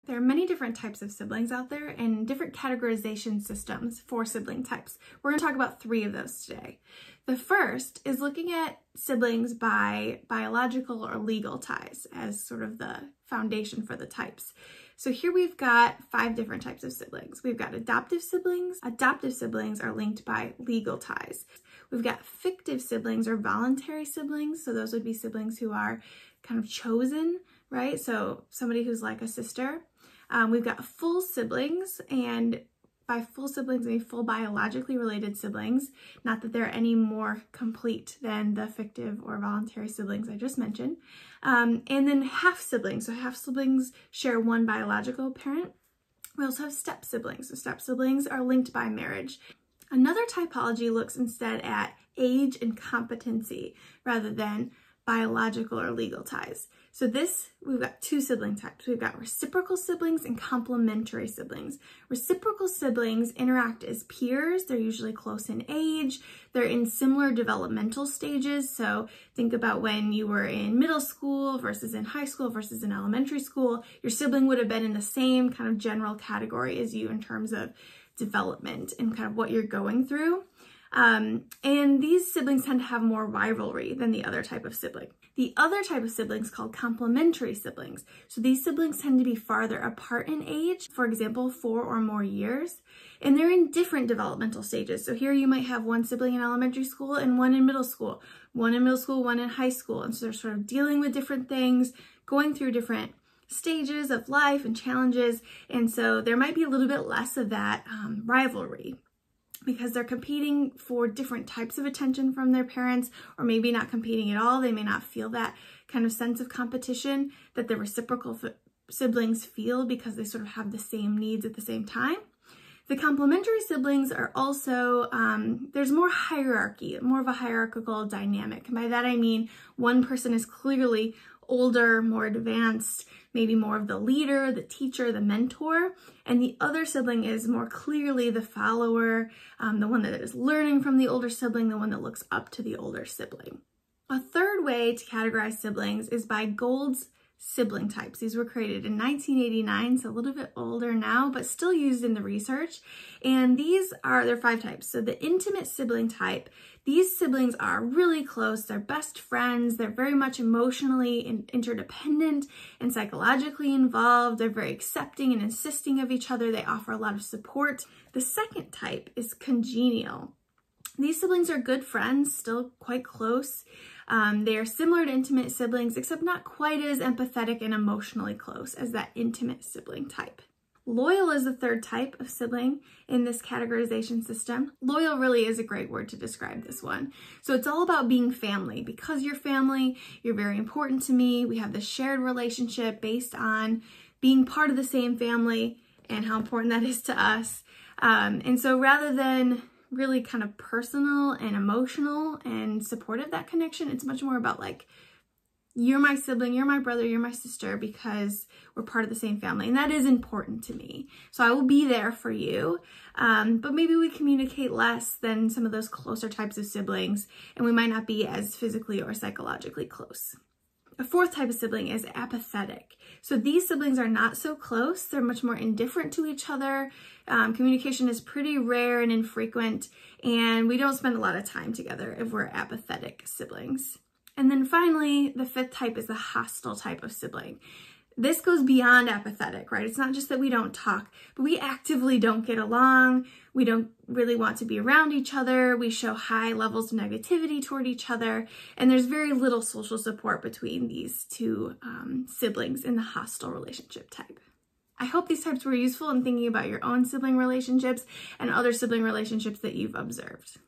There are many different types of siblings out there and different categorization systems for sibling types. We're going to talk about 3 of those today. The first is looking at siblings by biological or legal ties as sort of the foundation for the types. So here we've got 5 different types of siblings. We've got adoptive siblings. Adoptive siblings are linked by legal ties. We've got fictive siblings or voluntary siblings. So those would be siblings who are kind of chosen, right? So somebody who's like a sister. We've got full siblings, and by full siblings, I mean full biologically related siblings. Not that they're any more complete than the fictive or voluntary siblings I just mentioned. And then half siblings. So half siblings share one biological parent. We also have step siblings. So step siblings are linked by marriage. Another typology looks instead at age and competency rather than biological or legal ties. So we've got 2 sibling types. We've got reciprocal siblings and complementary siblings. Reciprocal siblings interact as peers. They're usually close in age. They're in similar developmental stages. So think about when you were in middle school versus in high school versus in elementary school. Your sibling would have been in the same kind of general category as you in terms of development and kind of what you're going through. And these siblings tend to have more rivalry than the other type of sibling. The other type of siblings called complementary siblings. So these siblings tend to be farther apart in age, for example, 4 or more years, and they're in different developmental stages. So here you might have one sibling in elementary school and one in middle school, one in high school. And so they're sort of dealing with different things, going through different stages of life and challenges. And so there might be a little bit less of that rivalry, because they're competing for different types of attention from their parents, or maybe not competing at all. They may not feel that kind of sense of competition that the reciprocal siblings feel because they sort of have the same needs at the same time. The complementary siblings are also, there's more hierarchy, more of a hierarchical dynamic. And by that I mean one person is clearly older, more advanced, maybe more of the leader, the teacher, the mentor, and the other sibling is more clearly the follower, the one that is learning from the older sibling, the one that looks up to the older sibling. A third way to categorize siblings is by Gould's sibling types. These were created in 1989, so a little bit older now, but still used in the research. And there are 5 types. So the intimate sibling type, these siblings are really close. They're best friends. They're very much emotionally interdependent and psychologically involved. They're very accepting and insisting of each other. They offer a lot of support. The second type is congenial. These siblings are good friends, still quite close. They are similar to intimate siblings, except not quite as empathetic and emotionally close as that intimate sibling type. Loyal is the third type of sibling in this categorization system. Loyal really is a great word to describe this one. So it's all about being family. Because you're family, you're very important to me. We have this shared relationship based on being part of the same family and how important that is to us. And so rather than really kind of personal and emotional and supportive, that connection, it's much more about like, you're my sibling, you're my brother, you're my sister, because we're part of the same family. And that is important to me. So I will be there for you. But maybe we communicate less than some of those closer types of siblings, and we might not be as physically or psychologically close. A fourth type of sibling is apathetic. So these siblings are not so close. They're much more indifferent to each other. Communication is pretty rare and infrequent, and we don't spend a lot of time together if we're apathetic siblings. And then finally, the 5th type is the hostile type of sibling. This goes beyond apathetic, right? It's not just that we don't talk, but we actively don't get along. We don't really want to be around each other. We show high levels of negativity toward each other. And there's very little social support between these 2 siblings in the hostile relationship type. I hope these types were useful in thinking about your own sibling relationships and other sibling relationships that you've observed.